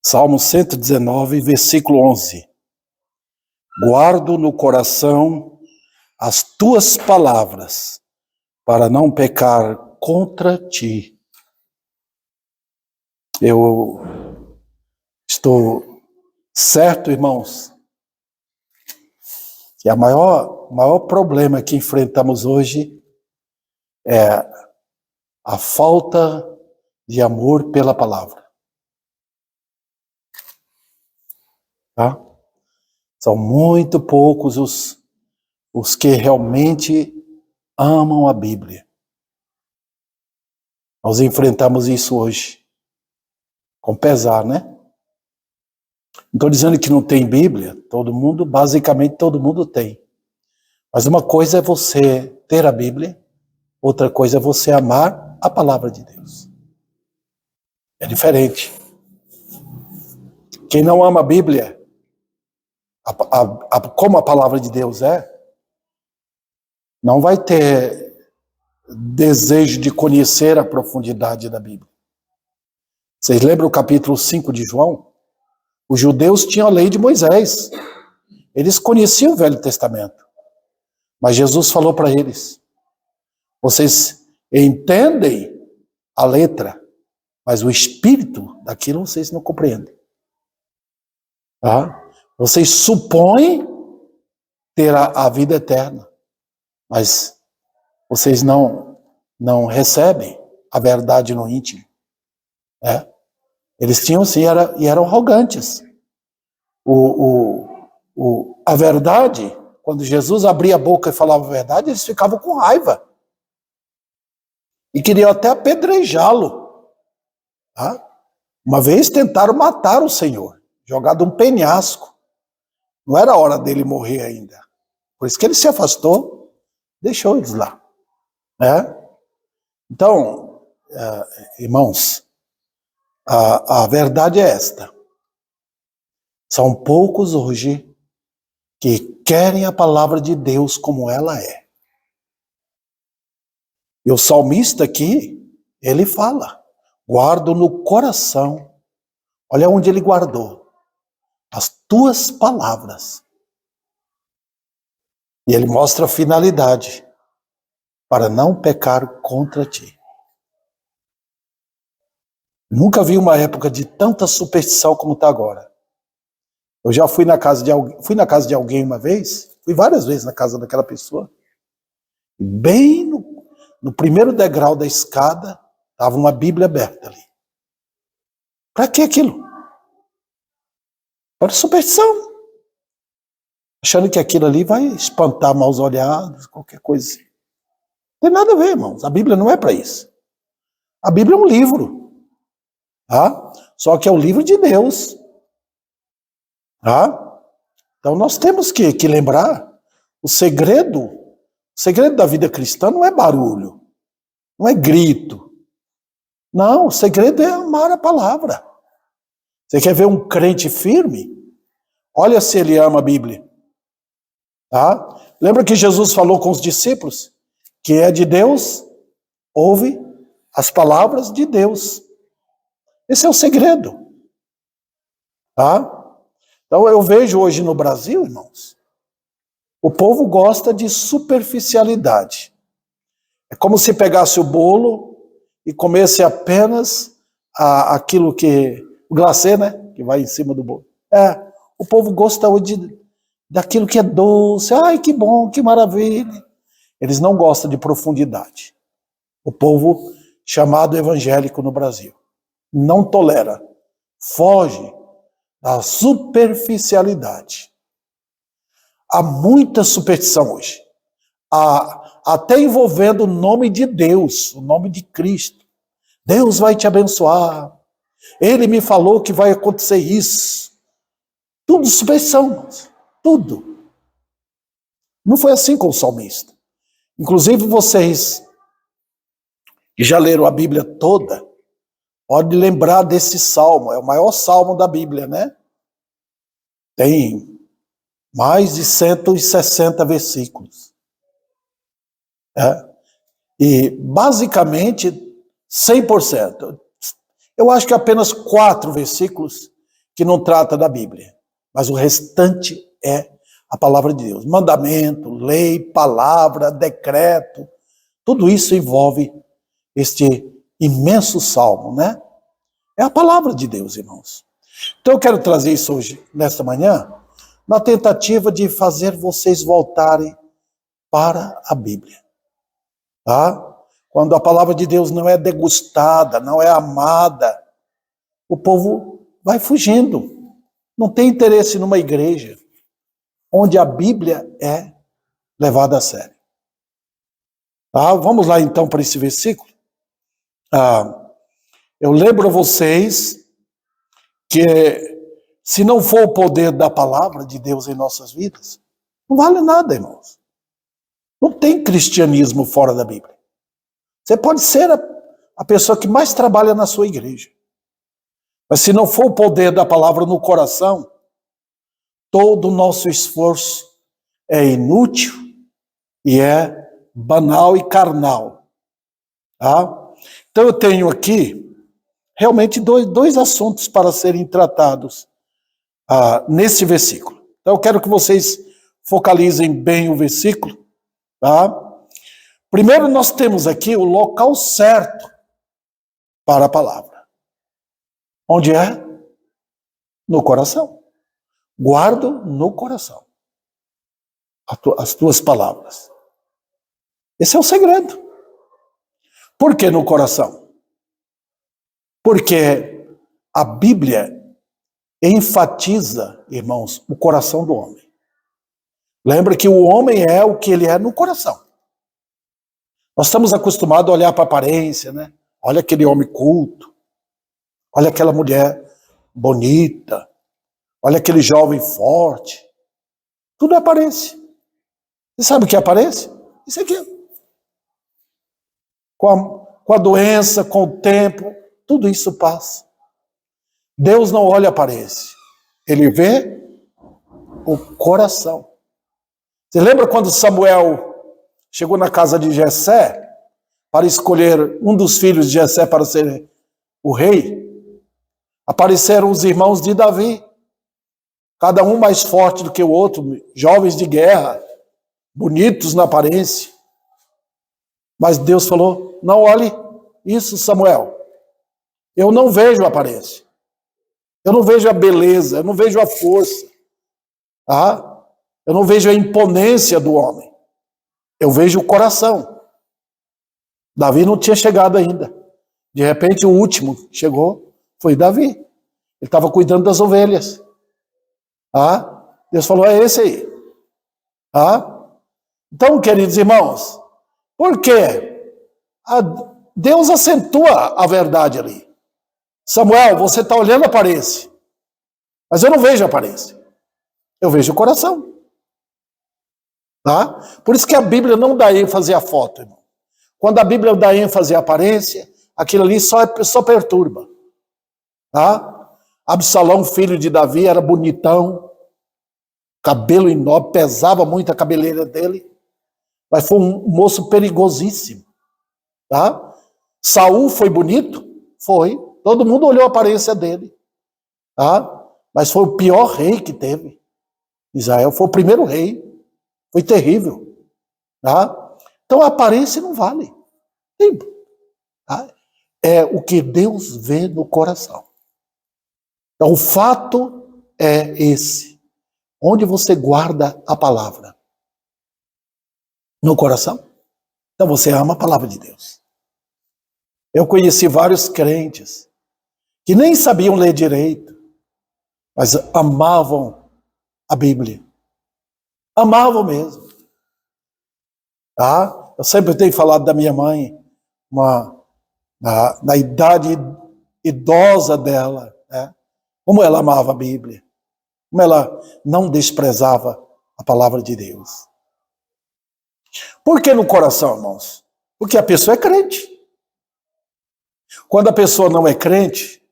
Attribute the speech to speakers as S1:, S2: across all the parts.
S1: Salmo 119, versículo 11. Guardo no coração as tuas palavras, para não pecar contra ti. Eu estou certo, irmãos, que o maior problema que enfrentamos hoje é a falta de amor pela palavra. Tá? São muito poucos os que realmente amam a Bíblia. Nós enfrentamos isso hoje, com pesar, né? Não estou dizendo que não tem Bíblia, basicamente todo mundo tem. Mas uma coisa é você ter a Bíblia, outra coisa é você amar a palavra de Deus. É diferente. Quem não ama a Bíblia, como a palavra de Deus não vai ter desejo de conhecer a profundidade da Bíblia. Vocês lembram o capítulo 5 de João? Os judeus tinham a lei de Moisés. Eles conheciam o Velho Testamento. Mas Jesus falou para eles: vocês entendem a letra, mas o espírito daquilo vocês não compreendem. Tá? Vocês supõem ter a vida eterna, mas vocês não recebem a verdade no íntimo. Eles tinham sim, e eram arrogantes. A verdade, quando Jesus abria a boca e falava a verdade, eles ficavam com raiva. E queriam até apedrejá-lo. Tá? Uma vez tentaram matar o Senhor, jogado um penhasco. Não era hora dele morrer ainda. Por isso que ele se afastou, deixou eles lá. Então, irmãos, a verdade é esta. São poucos hoje que querem a palavra de Deus como ela é. E o salmista aqui, ele fala: guardo no coração. Olha onde ele guardou. As tuas palavras. E ele mostra a finalidade: para não pecar contra ti. Nunca vi uma época de tanta superstição como está agora. Eu já fui na casa de alguém uma vez, fui várias vezes na casa daquela pessoa. Bem no primeiro degrau da escada, estava uma Bíblia aberta ali. Para que aquilo? Para superstição. Achando que aquilo ali vai espantar maus olhados, qualquer coisa assim. Não tem nada a ver, irmãos. A Bíblia não é para isso. A Bíblia é um livro. Tá? Só que é o livro de Deus. Tá? Então nós temos que lembrar, o segredo da vida cristã não é barulho, não é grito. Não, o segredo é amar a palavra. Você quer ver um crente firme? Olha se ele ama a Bíblia. Tá? Lembra que Jesus falou com os discípulos? Que é de Deus, ouve as palavras de Deus. Esse é o segredo. Tá? Então eu vejo hoje no Brasil, irmãos, o povo gosta de superficialidade. É como se pegasse o bolo e comesse apenas aquilo que... o glacê, né? Que vai em cima do bolo. O povo gosta hoje daquilo que é doce. Ai, que bom, que maravilha. Eles não gostam de profundidade. O povo chamado evangélico no Brasil não tolera, foge da superficialidade. Há muita superstição hoje, até envolvendo o nome de Deus, o nome de Cristo. Deus vai te abençoar, Ele me falou que vai acontecer isso. Tudo superstição, tudo. Não foi assim com o salmista. Inclusive vocês que já leram a Bíblia toda, pode lembrar desse salmo, é o maior salmo da Bíblia, né? Tem mais de 160 versículos. E basicamente 100%. Eu acho que apenas 4 versículos que não trata da Bíblia, mas o restante é a palavra de Deus. Mandamento, lei, palavra, decreto, tudo isso envolve este imenso salmo, né? É a palavra de Deus, irmãos. Então eu quero trazer isso hoje, nesta manhã, na tentativa de fazer vocês voltarem para a Bíblia. Tá? Quando a palavra de Deus não é degustada, não é amada, o povo vai fugindo. Não tem interesse numa igreja onde a Bíblia é levada a sério. Tá? Vamos lá então para esse versículo. Eu lembro a vocês que se não for o poder da palavra de Deus em nossas vidas, não vale nada, irmãos. Não tem cristianismo fora da Bíblia. Você pode ser a pessoa que mais trabalha na sua igreja. Mas se não for o poder da palavra no coração, todo o nosso esforço é inútil e é banal e carnal. Tá? Então eu tenho aqui realmente dois assuntos para serem tratados nesse versículo. Então eu quero que vocês focalizem bem o versículo. Tá? Primeiro nós temos aqui o local certo para a palavra. Onde é? No coração. Guardo no coração as tuas palavras. Esse é o segredo. Por que no coração? Porque a Bíblia enfatiza, irmãos, o coração do homem. Lembra que o homem é o que ele é no coração. Nós estamos acostumados a olhar para a aparência, né? Olha aquele homem culto. Olha aquela mulher bonita. Olha aquele jovem forte. Tudo é aparência. Você sabe o que é aparência? Isso aqui. Com a doença, com o tempo, tudo isso passa. Deus não olha a aparência. Ele vê o coração. Você lembra quando Samuel chegou na casa de Jessé para escolher um dos filhos de Jessé para ser o rei? Apareceram os irmãos de Davi, cada um mais forte do que o outro, jovens de guerra, bonitos na aparência. Mas Deus falou, não olhe isso, Samuel. Eu não vejo a aparência. Eu não vejo a beleza, eu não vejo a força. Eu não vejo a imponência do homem. Eu vejo o coração. Davi não tinha chegado ainda. De repente o último chegou, foi Davi. Ele estava cuidando das ovelhas. Deus falou, é esse aí. Então, queridos irmãos, por quê? Deus acentua a verdade ali. Samuel, você está olhando a aparência. Mas eu não vejo a aparência. Eu vejo o coração. Por isso que a Bíblia não dá ênfase à foto, irmão. Quando a Bíblia dá ênfase à aparência, aquilo ali só perturba. Absalão, filho de Davi, era bonitão, cabelo enorme, pesava muito a cabeleira dele, mas foi um moço perigosíssimo. Saul foi bonito? Foi. Todo mundo olhou a aparência dele. Mas foi o pior rei que teve. Israel foi o primeiro rei. Foi terrível. Então a aparência não vale. É o que Deus vê no coração. Então o fato é esse. Onde você guarda a palavra? No coração? Então você ama a palavra de Deus. Eu conheci vários crentes que nem sabiam ler direito, mas amavam a Bíblia. Amavam mesmo. Eu sempre tenho falado da minha mãe, na idade idosa dela, né? Como ela amava a Bíblia, como ela não desprezava a palavra de Deus. Por que no coração, irmãos? Porque a pessoa é crente. Quando a pessoa não é crente,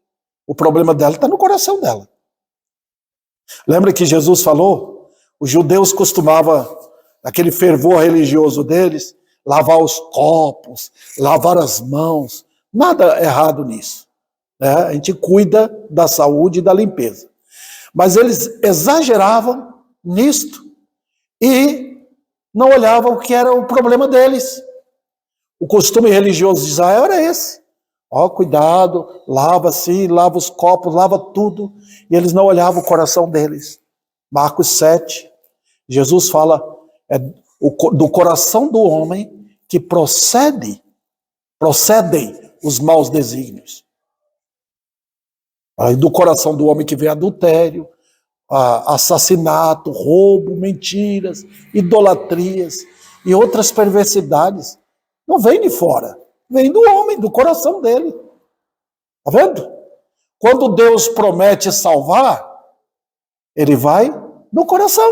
S1: o problema dela está no coração dela. Lembra que Jesus falou? Os judeus costumavam, aquele fervor religioso deles, lavar os copos, lavar as mãos. Nada errado nisso. né? A gente cuida da saúde e da limpeza. Mas eles exageravam nisto e não olhavam o que era o problema deles. O costume religioso de Israel era esse. Ó, cuidado, lava-se, lava os copos, lava tudo. E eles não olhavam o coração deles. Marcos 7, Jesus fala do coração do homem que procedem os maus desígnios. Aí do coração do homem que vem adultério, assassinato, roubo, mentiras, idolatrias e outras perversidades. Não vem de fora, vem do homem, do coração dele. Tá vendo? Quando Deus promete salvar, ele vai no coração.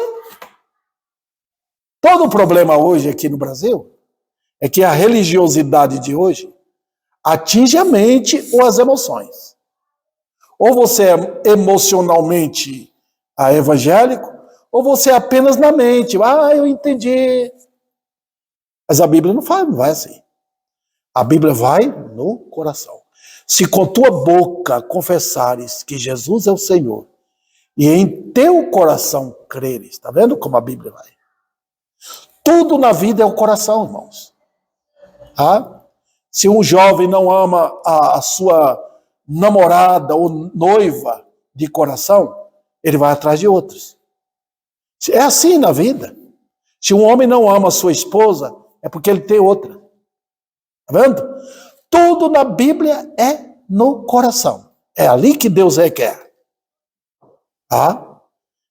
S1: Todo o problema hoje aqui no Brasil é que a religiosidade de hoje atinge a mente ou as emoções. Ou você é emocionalmente evangélico, ou você é apenas na mente. Eu entendi. Mas a Bíblia não vai assim. A Bíblia vai no coração. Se com tua boca confessares que Jesus é o Senhor, e em teu coração creres, está vendo como a Bíblia vai? Tudo na vida é o coração, irmãos. Tá? Se um jovem não ama a sua namorada ou noiva de coração, ele vai atrás de outros. É assim na vida. Se um homem não ama a sua esposa, é porque ele tem outra. Tá vendo? Tudo na Bíblia é no coração. É ali que Deus requer. Tá?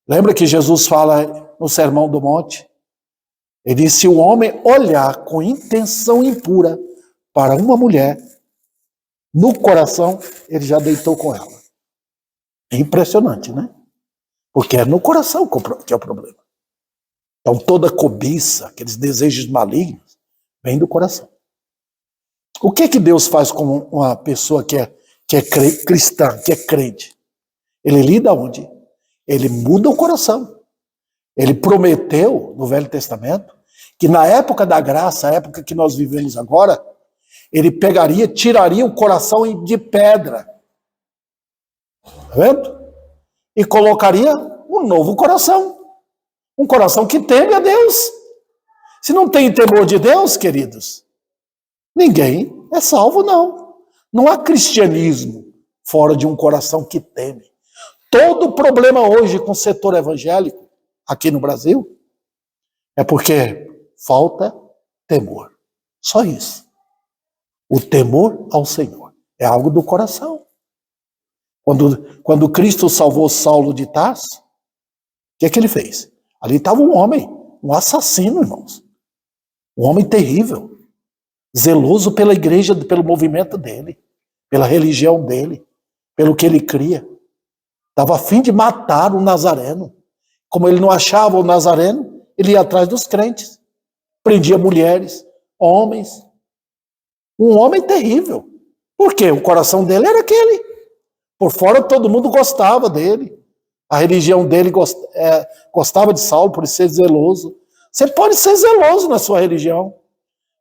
S1: Lembra que Jesus fala no Sermão do Monte? Ele diz, se o homem olhar com intenção impura para uma mulher, no coração, ele já deitou com ela. É impressionante, né? Porque é no coração que é o problema. Então toda cobiça, aqueles desejos malignos, vem do coração. O que Deus faz com uma pessoa que é cristã, que é crente? Ele lida onde? Ele muda o coração. Ele prometeu no Velho Testamento que na época da graça, a época que nós vivemos agora, ele tiraria o coração de pedra. Tá vendo? E colocaria um novo coração. Um coração que teme a Deus. Se não tem temor de Deus, queridos, ninguém é salvo, não. Não há cristianismo fora de um coração que teme. Todo o problema hoje com o setor evangélico, aqui no Brasil, é porque falta temor. Só isso. O temor ao Senhor é algo do coração. Quando Cristo salvou Saulo de Tarso, o que ele fez? Ali estava um homem, um assassino, irmãos. Um homem terrível, zeloso pela igreja, pelo movimento dele, pela religião dele, pelo que ele cria. Estava a fim de matar o Nazareno. Como ele não achava o Nazareno, ele ia atrás dos crentes. Prendia mulheres, homens. Um homem terrível. Por quê? O coração dele era aquele. Por fora todo mundo gostava dele. A religião dele gostava de Saulo por ser zeloso. Você pode ser zeloso na sua religião,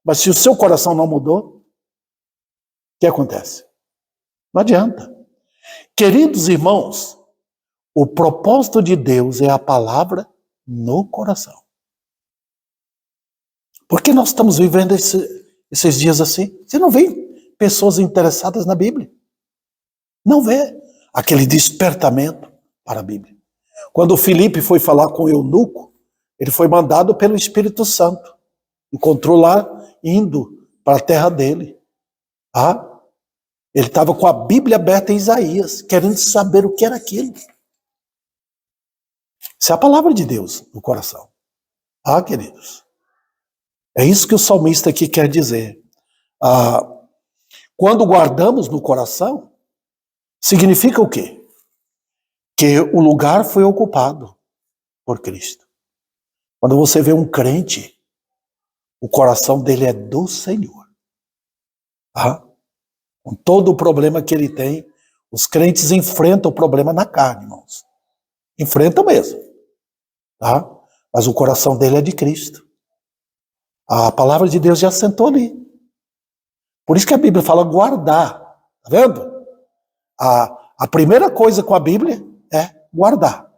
S1: mas se o seu coração não mudou, o que acontece? Não adianta. Queridos irmãos, o propósito de Deus é a palavra no coração. Por que nós estamos vivendo esses dias assim? Você não vê pessoas interessadas na Bíblia. Não vê aquele despertamento para a Bíblia. Quando Filipe foi falar com o eunuco, ele foi mandado pelo Espírito Santo. Encontrou lá, indo para a terra dele. Ele estava com a Bíblia aberta em Isaías, querendo saber o que era aquilo. Isso é a palavra de Deus no coração. Queridos. É isso que o salmista aqui quer dizer. Quando guardamos no coração, significa o quê? Que o lugar foi ocupado por Cristo. Quando você vê um crente, o coração dele é do Senhor. Com todo o problema que ele tem, os crentes enfrentam o problema na carne, irmãos. Enfrentam mesmo. Mas o coração dele é de Cristo. A palavra de Deus já assentou ali. Por isso que a Bíblia fala guardar. Tá vendo? A primeira coisa com a Bíblia é guardar.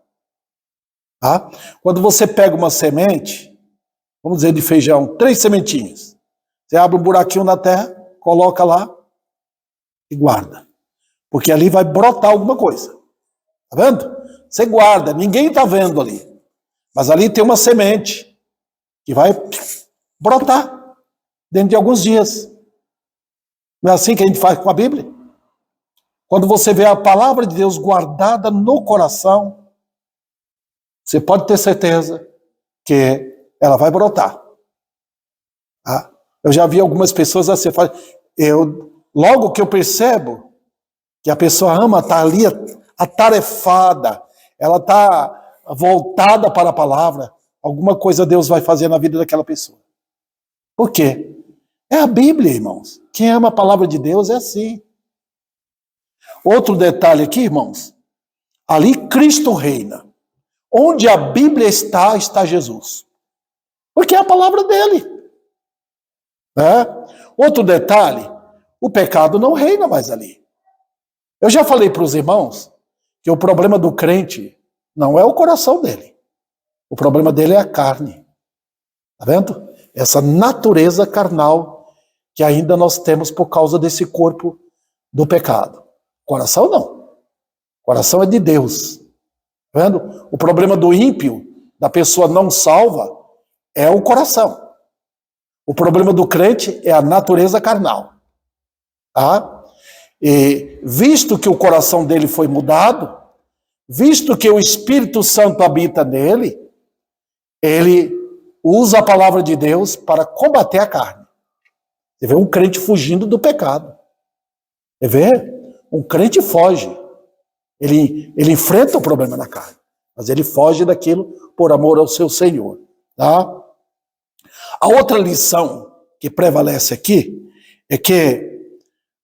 S1: Tá? Quando você pega uma semente, vamos dizer de feijão, 3 sementinhas, você abre um buraquinho na terra, coloca lá e guarda. Porque ali vai brotar alguma coisa. Tá vendo? Você guarda, ninguém está vendo ali. Mas ali tem uma semente que vai brotar dentro de alguns dias. Não é assim que a gente faz com a Bíblia? Quando você vê a palavra de Deus guardada no coração, você pode ter certeza que ela vai brotar. Tá? Eu já vi algumas pessoas assim, logo que eu percebo que a pessoa ama estar ali atarefada, ela está voltada para a palavra, alguma coisa Deus vai fazer na vida daquela pessoa. Por quê? É a Bíblia, irmãos. Quem ama a palavra de Deus é assim. Outro detalhe aqui, irmãos. Ali Cristo reina. Onde a Bíblia está, está Jesus. Porque é a palavra dele. Outro detalhe, o pecado não reina mais ali. Eu já falei para os irmãos que o problema do crente não é o coração dele. O problema dele é a carne. Tá vendo? Essa natureza carnal que ainda nós temos por causa desse corpo do pecado. Coração não. O coração é de Deus. Tá vendo? O problema do ímpio, da pessoa não salva, é o coração. O problema do crente é a natureza carnal. Tá? E visto que o coração dele foi mudado, visto que o Espírito Santo habita nele, ele usa a palavra de Deus para combater a carne. Você vê um crente fugindo do pecado. Você vê? Um crente foge. Ele enfrenta o problema na carne, mas ele foge daquilo por amor ao seu Senhor. Tá? A outra lição que prevalece aqui é que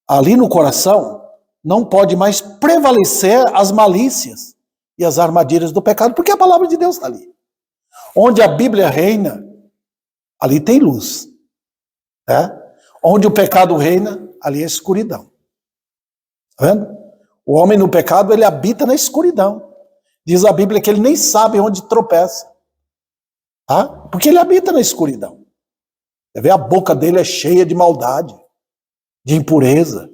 S1: ali no coração não pode mais prevalecer as malícias e as armadilhas do pecado, porque a palavra de Deus está ali. Onde a Bíblia reina, ali tem luz. Onde o pecado reina, ali é escuridão. Tá vendo? O homem no pecado, ele habita na escuridão. Diz a Bíblia que ele nem sabe onde tropeça. Tá? Porque ele habita na escuridão. Você vê, a boca dele é cheia de maldade, de impureza.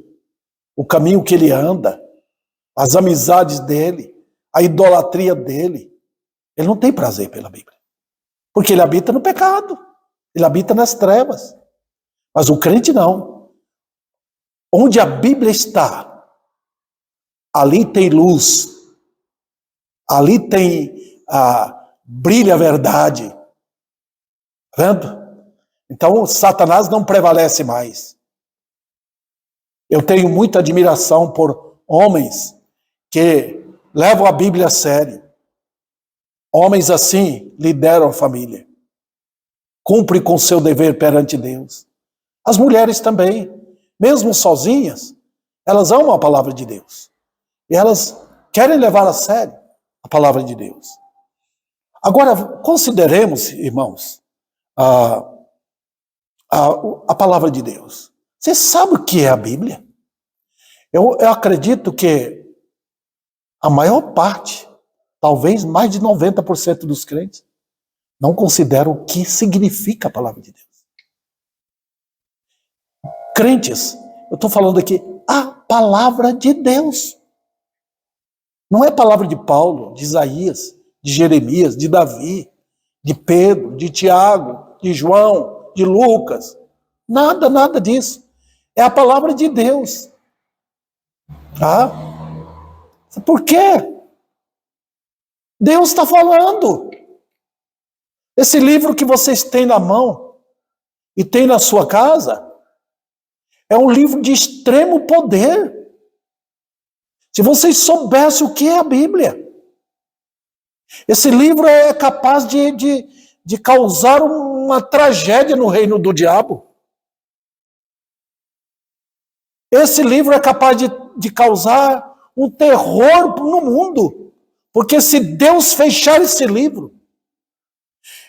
S1: O caminho que ele anda, as amizades dele, a idolatria dele. Ele não tem prazer pela Bíblia. Porque ele habita no pecado. Ele habita nas trevas. Mas o crente não. Onde a Bíblia está, ali tem luz. Ali tem brilha a verdade. Tá vendo? Então, Satanás não prevalece mais. Eu tenho muita admiração por homens que levam a Bíblia a sério. Homens assim lideram a família. Cumprem com seu dever perante Deus. As mulheres também, mesmo sozinhas, elas amam a palavra de Deus. E elas querem levar a sério a palavra de Deus. Agora, consideremos, irmãos, a palavra de Deus. Você sabe o que é a Bíblia? Eu acredito que a maior parte, talvez mais de 90% dos crentes, não consideram o que significa a palavra de Deus. Crentes, eu estou falando aqui, a palavra de Deus. Não é a palavra de Paulo, de Isaías, de Jeremias, de Davi, de Pedro, de Tiago, de João, de Lucas. Nada disso. É a palavra de Deus. Tá? Por quê? Deus está falando. Esse livro que vocês têm na mão e têm na sua casa é um livro de extremo poder. Se vocês soubessem o que é a Bíblia, esse livro é capaz de causar uma tragédia no reino do diabo. Esse livro é capaz de causar um terror no mundo. Porque se Deus fechar esse livro,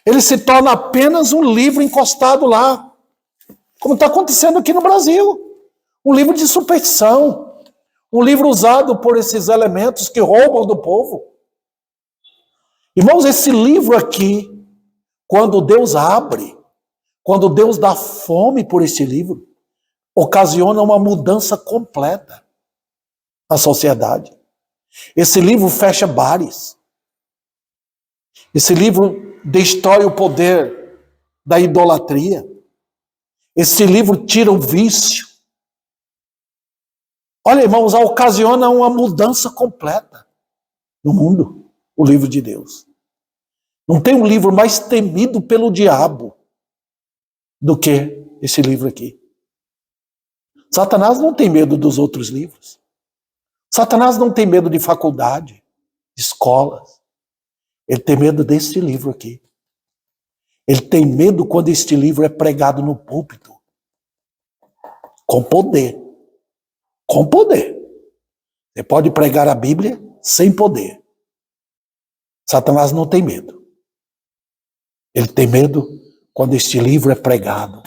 S1: ele se torna apenas um livro encostado lá. Como está acontecendo aqui no Brasil. Um livro de superstição. Um livro usado por esses elementos que roubam do povo. Irmãos, esse livro aqui, quando Deus abre, quando Deus dá fome por esse livro, ocasiona uma mudança completa na sociedade. Esse livro fecha bares. Esse livro destrói o poder da idolatria. Esse livro tira o vício. Olha, irmãos, ocasiona uma mudança completa no mundo, o livro de Deus. Não tem um livro mais temido pelo diabo do que esse livro aqui. Satanás não tem medo dos outros livros. Satanás não tem medo de faculdade, de escolas. Ele tem medo desse livro aqui. Ele tem medo quando este livro é pregado no púlpito. Com poder. Com poder. Você pode pregar a Bíblia sem poder. Satanás não tem medo. Ele tem medo quando este livro é pregado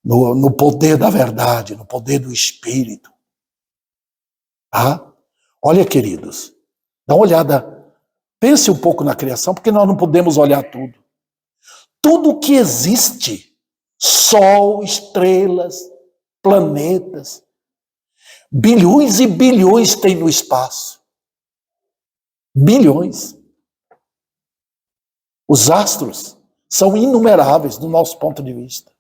S1: no poder da verdade, no poder do Espírito. Olha, queridos, dá uma olhada, pense um pouco na criação, porque nós não podemos olhar tudo. Tudo que existe, sol, estrelas, planetas, bilhões e bilhões tem no espaço. Bilhões. Os astros são inumeráveis do nosso ponto de vista.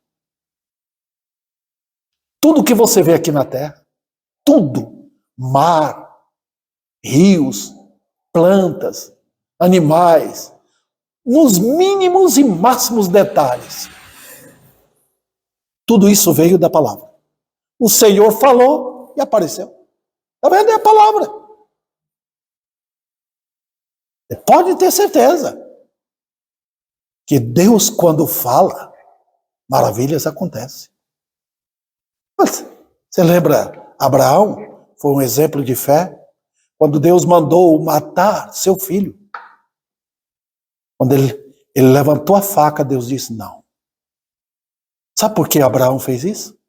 S1: Tudo que você vê aqui na Terra, tudo, mar, rios, plantas, animais, nos mínimos e máximos detalhes. Tudo isso veio da palavra. O Senhor falou e apareceu. Está vendo? É a palavra. Você pode ter certeza que Deus, quando fala, maravilhas acontecem. Você lembra Abraão? Foi um exemplo de fé. Quando Deus mandou matar seu filho. Quando ele levantou a faca, Deus disse não. Sabe por que Abraão fez isso?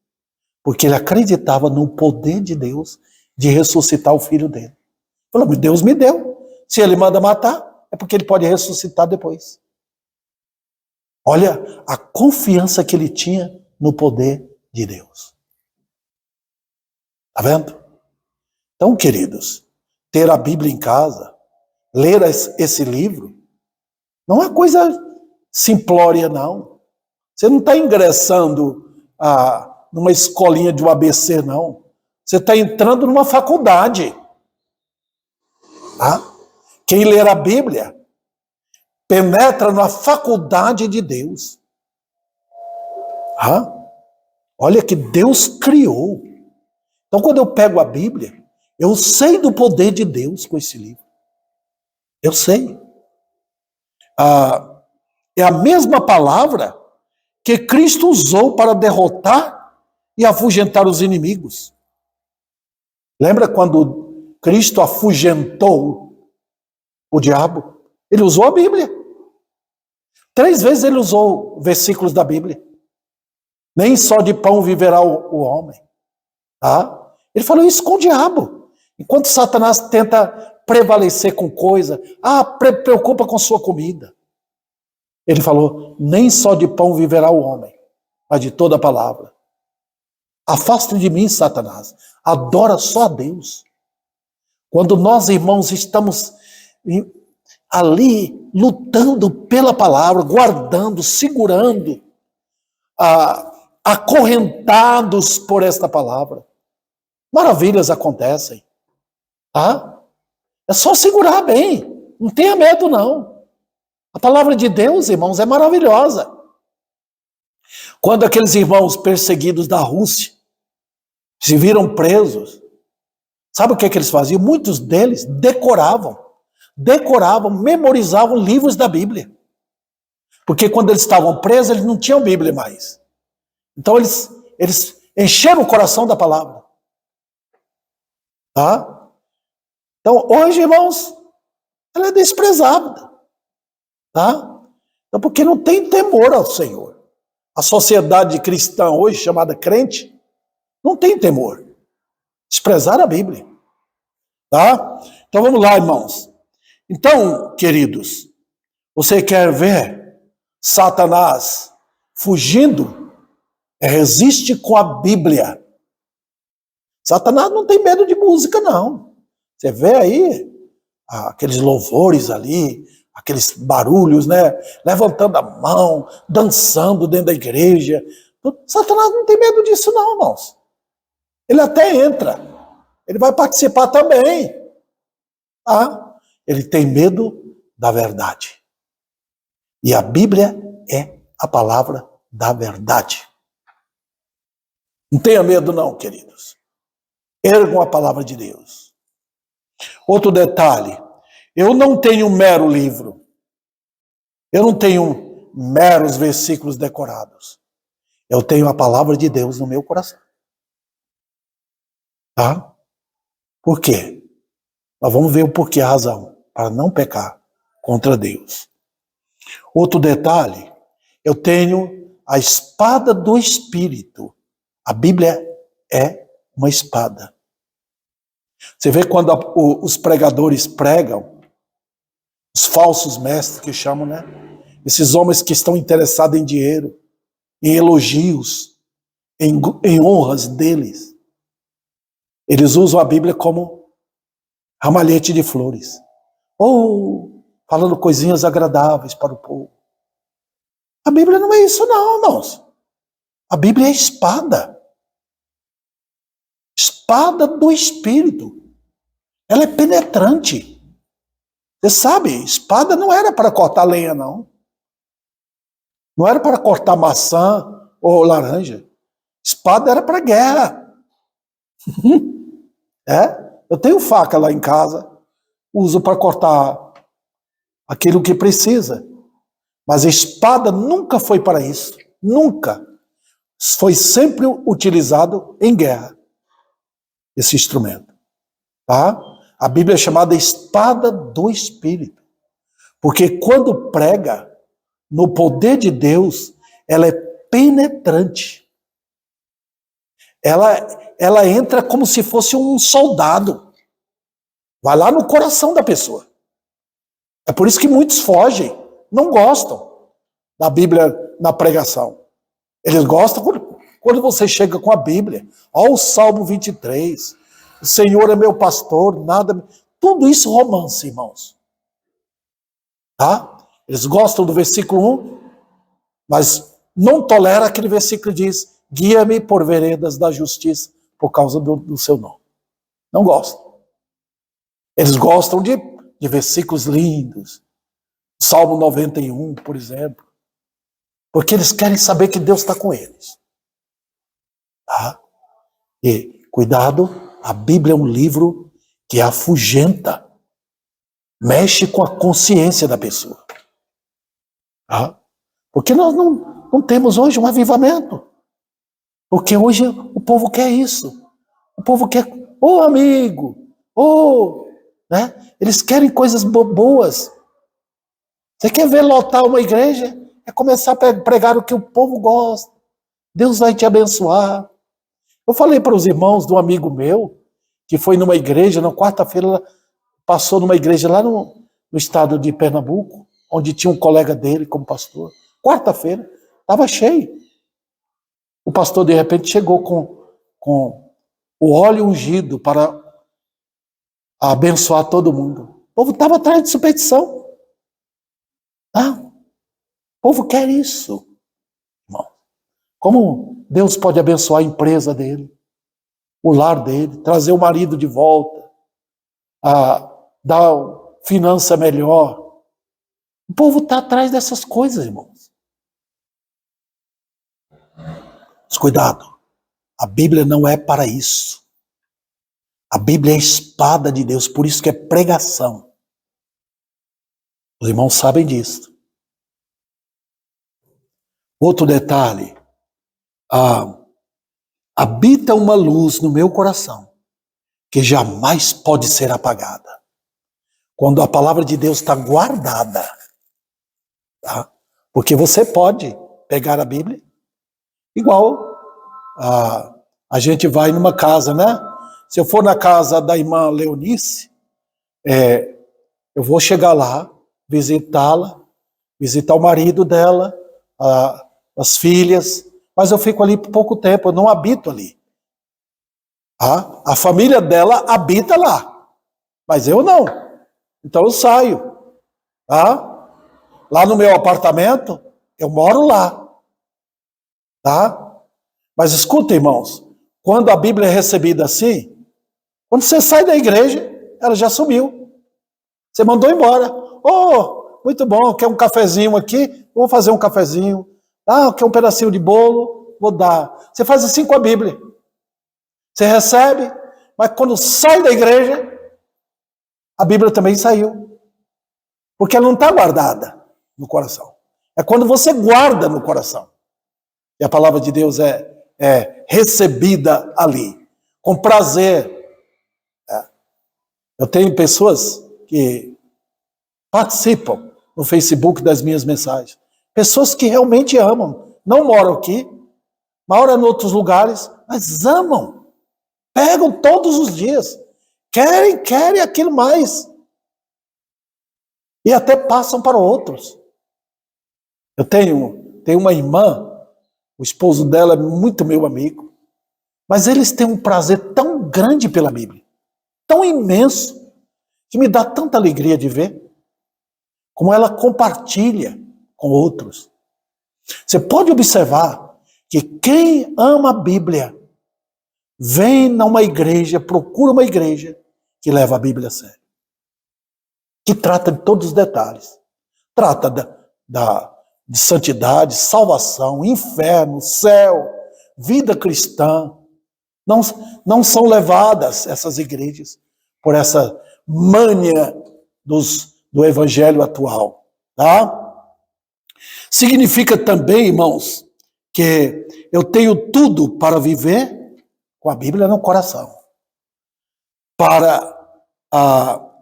S1: Porque ele acreditava no poder de Deus de ressuscitar o filho dele. Falou, Deus me deu. Se ele manda matar, é porque ele pode ressuscitar depois. Olha a confiança que ele tinha no poder de Deus. Está vendo? Então, queridos, ter a Bíblia em casa, ler esse livro, não é coisa simplória, não. Você não está ingressando numa escolinha de ABC, não. Você está entrando numa faculdade. Quem ler a Bíblia penetra na faculdade de Deus. Olha que Deus criou. Então, quando eu pego a Bíblia, eu sei do poder de Deus com esse livro. Eu sei. É a mesma palavra que Cristo usou para derrotar e afugentar os inimigos. Lembra quando Cristo afugentou o diabo? Ele usou a Bíblia. 3 vezes ele usou versículos da Bíblia. Nem só de pão viverá o homem. Ele falou isso com o diabo. Enquanto Satanás tenta prevalecer com coisa, preocupa com sua comida. Ele falou, nem só de pão viverá o homem, mas de toda a palavra. Afasta de mim, Satanás. Adora só a Deus. Quando nós, irmãos, estamos ali lutando pela palavra, guardando, segurando, acorrentados por esta palavra, maravilhas acontecem. É só segurar bem. Não tenha medo, não. A palavra de Deus, irmãos, é maravilhosa. Quando aqueles irmãos perseguidos da Rússia se viram presos, sabe o que eles faziam? Muitos deles decoravam, memorizavam livros da Bíblia. Porque quando eles estavam presos, eles não tinham Bíblia mais. Então eles encheram o coração da palavra. Então hoje, irmãos, ela é desprezada. Então, porque não tem temor ao Senhor. A sociedade cristã hoje, chamada crente, não tem temor. Desprezar a Bíblia. Tá? Então vamos lá, irmãos. Então, queridos, você quer ver Satanás fugindo? Resiste com a Bíblia. Satanás não tem medo de música, não. Você vê aí aqueles louvores ali, aqueles barulhos, né? Levantando a mão, dançando dentro da igreja. Satanás não tem medo disso, não, irmãos. Ele até entra. Ele vai participar também. Tá? Ele tem medo da verdade. E a Bíblia é a palavra da verdade. Não tenha medo, não, queridos. Ergam a palavra de Deus. Outro detalhe. Eu não tenho um mero livro. Eu não tenho meros versículos decorados. Eu tenho a palavra de Deus no meu coração. Tá? Por quê? Nós vamos ver o porquê, a razão. Para não pecar contra Deus. Outro detalhe. Eu tenho a espada do Espírito. A Bíblia é uma espada. Você vê quando os pregadores pregam, os falsos mestres que chamam, né? Esses homens que estão interessados em dinheiro, em elogios, em honras deles. Eles usam a Bíblia como ramalhete de flores. Ou falando coisinhas agradáveis para o povo. A Bíblia não é isso não, irmãos. A Bíblia é espada. Espada do Espírito. Ela é penetrante. Você sabe, espada não era para cortar lenha, não. Não era para cortar maçã ou laranja. Espada era para guerra. Eu tenho faca lá em casa. Uso para cortar aquilo que precisa. Mas a espada nunca foi para isso. Nunca. Foi sempre utilizado em guerra. Esse instrumento. Tá? A Bíblia é chamada espada do Espírito. Porque quando prega no poder de Deus, ela é penetrante. Ela entra como se fosse um soldado. Vai lá no coração da pessoa. É por isso que muitos fogem, não gostam da Bíblia na pregação. Eles gostam quando você chega com a Bíblia. Olha o Salmo 23. O Senhor é meu pastor, nada... Tudo isso romance, irmãos. Tá? Eles gostam do versículo 1, mas não tolera aquele versículo que diz: guia-me por veredas da justiça por causa do seu nome. Não gostam. Eles gostam de versículos lindos. Salmo 91, por exemplo. Porque eles querem saber que Deus está com eles. Tá? E, cuidado, a Bíblia é um livro que afugenta, mexe com a consciência da pessoa. Tá? Porque nós não temos hoje um avivamento. Porque hoje o povo quer isso. O povo quer, amigo, né? Eles querem coisas boas. Você quer ver lotar uma igreja? É começar a pregar o que o povo gosta. Deus vai te abençoar. Eu falei para os irmãos de um amigo meu, que foi numa igreja, na quarta-feira, passou numa igreja lá no estado de Pernambuco, onde tinha um colega dele como pastor. Quarta-feira, estava cheio. O pastor, de repente, chegou com o óleo ungido para abençoar todo mundo. O povo estava atrás de superstição. O povo quer isso. Irmão, como Deus pode abençoar a empresa dele, o lar dele, trazer o marido de volta, dar finança melhor. O povo está atrás dessas coisas, irmãos. Mas cuidado, a Bíblia não é para isso. A Bíblia é a espada de Deus, por isso que é pregação. Os irmãos sabem disso. Outro detalhe, habita uma luz no meu coração que jamais pode ser apagada. Quando a palavra de Deus está guardada. Tá? Porque você pode pegar a Bíblia, igual a gente vai numa casa, né? se eu for na casa da irmã Leonice, eu vou chegar lá, visitá-la, visitar o marido dela, as filhas, mas eu fico ali por pouco tempo, eu não habito ali. A família dela habita lá, mas eu não. Então eu saio. Lá no meu apartamento, eu moro lá. Mas escuta, irmãos, quando a Bíblia é recebida assim, quando você sai da igreja, ela já sumiu. Você mandou embora. Oh, muito bom, quer um cafezinho aqui? Vou fazer um cafezinho. Quer um pedacinho de bolo? Vou dar. Você faz assim com a Bíblia. Você recebe, mas quando sai da igreja, a Bíblia também saiu. Porque ela não está guardada no coração. É quando você guarda no coração. E a palavra de Deus é recebida ali, com prazer. Eu tenho pessoas que participam no Facebook das minhas mensagens. Pessoas que realmente amam. Não moram aqui, moram em outros lugares, mas amam. Pegam todos os dias. Querem aquilo mais. E até passam para outros. Eu tenho uma irmã, o esposo dela é muito meu amigo, mas eles têm um prazer tão grande pela Bíblia, tão imenso, que me dá tanta alegria de ver como ela compartilha com outros. Você pode observar que quem ama a Bíblia vem numa igreja, procura uma igreja que leva a Bíblia a sério, que trata de todos os detalhes, trata de santidade, salvação, inferno, céu, vida cristã. Não são levadas essas igrejas por essa mania do evangelho atual. Significa também, irmãos, que eu tenho tudo para viver com a Bíblia no coração. Para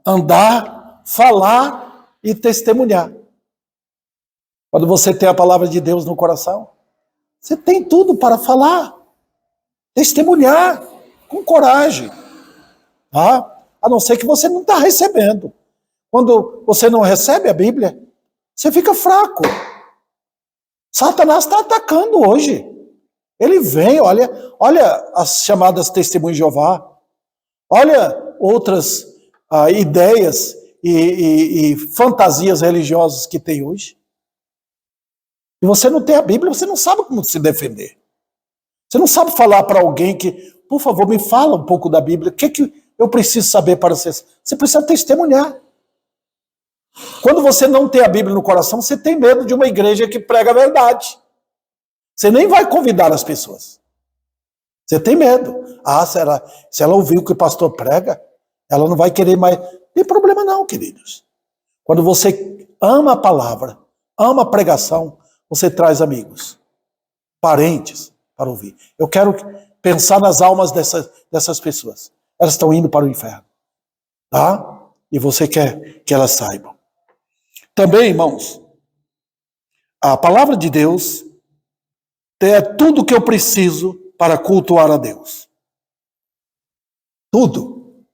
S1: andar, falar e testemunhar. Quando você tem a palavra de Deus no coração, você tem tudo para falar, testemunhar, com coragem. A não ser que você não está recebendo. Quando você não recebe a Bíblia, você fica fraco. Satanás está atacando hoje. Ele vem, olha as chamadas testemunhas de Jeová, olha outras ideias e fantasias religiosas que tem hoje. E você não tem a Bíblia, você não sabe como se defender. Você não sabe falar para alguém que, por favor, me fala um pouco da Bíblia. O que eu preciso saber para ser? Você precisa testemunhar. Quando você não tem a Bíblia no coração, você tem medo de uma igreja que prega a verdade. Você nem vai convidar as pessoas. Você tem medo. Se ela ouvir o que o pastor prega, ela não vai querer mais. Não tem problema não, queridos. Quando você ama a palavra, ama a pregação, você traz amigos, parentes para ouvir. Eu quero pensar nas almas dessas pessoas. Elas estão indo para o inferno. E você quer que elas saibam. Também, irmãos, a palavra de Deus é tudo que eu preciso para cultuar a Deus. Tudo.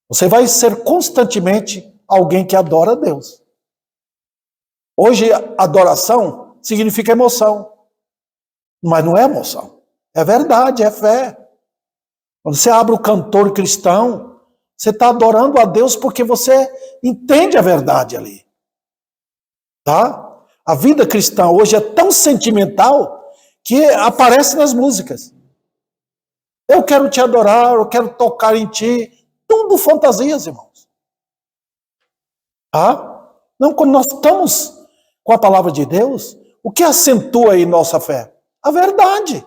S1: Você vai ser constantemente alguém que adora a Deus. Hoje, adoração significa emoção. Mas não é emoção. É verdade, é fé. Quando você abre o cantor cristão, você está adorando a Deus porque você entende a verdade ali. A vida cristã hoje é tão sentimental que aparece nas músicas. Eu quero te adorar, eu quero tocar em ti. Tudo fantasias, irmãos. Não, quando nós estamos com a palavra de Deus, o que acentua aí nossa fé? A verdade.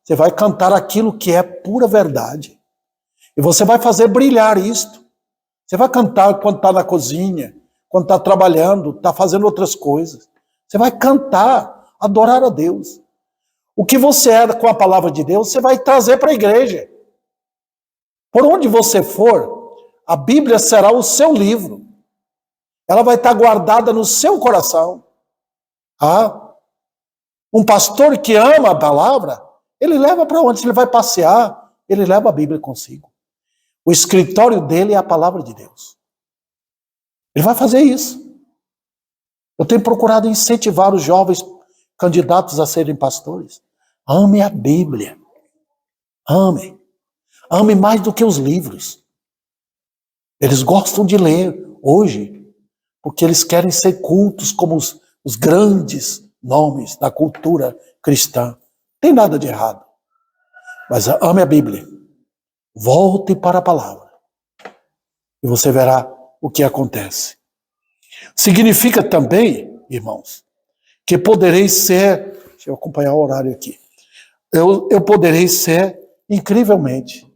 S1: Você vai cantar aquilo que é pura verdade. E você vai fazer brilhar isto. Você vai cantar quando está na cozinha, quando está trabalhando, está fazendo outras coisas. Você vai cantar, adorar a Deus. O que você é com a palavra de Deus, você vai trazer para a igreja. Por onde você for, a Bíblia será o seu livro. Ela vai estar guardada no seu coração. Um pastor que ama a palavra, ele leva para onde? Ele vai passear, ele leva a Bíblia consigo. O escritório dele é a palavra de Deus. Ele vai fazer isso. Eu tenho procurado incentivar os jovens candidatos a serem pastores. Ame a Bíblia. Ame. Ame mais do que os livros. Eles gostam de ler hoje, porque eles querem ser cultos como os grandes nomes da cultura cristã. Não tem nada de errado. Mas ame a Bíblia. Volte para a palavra. E você verá o que acontece. Significa também, irmãos, que poderei ser... Deixa eu acompanhar o horário aqui. Eu poderei ser, incrivelmente,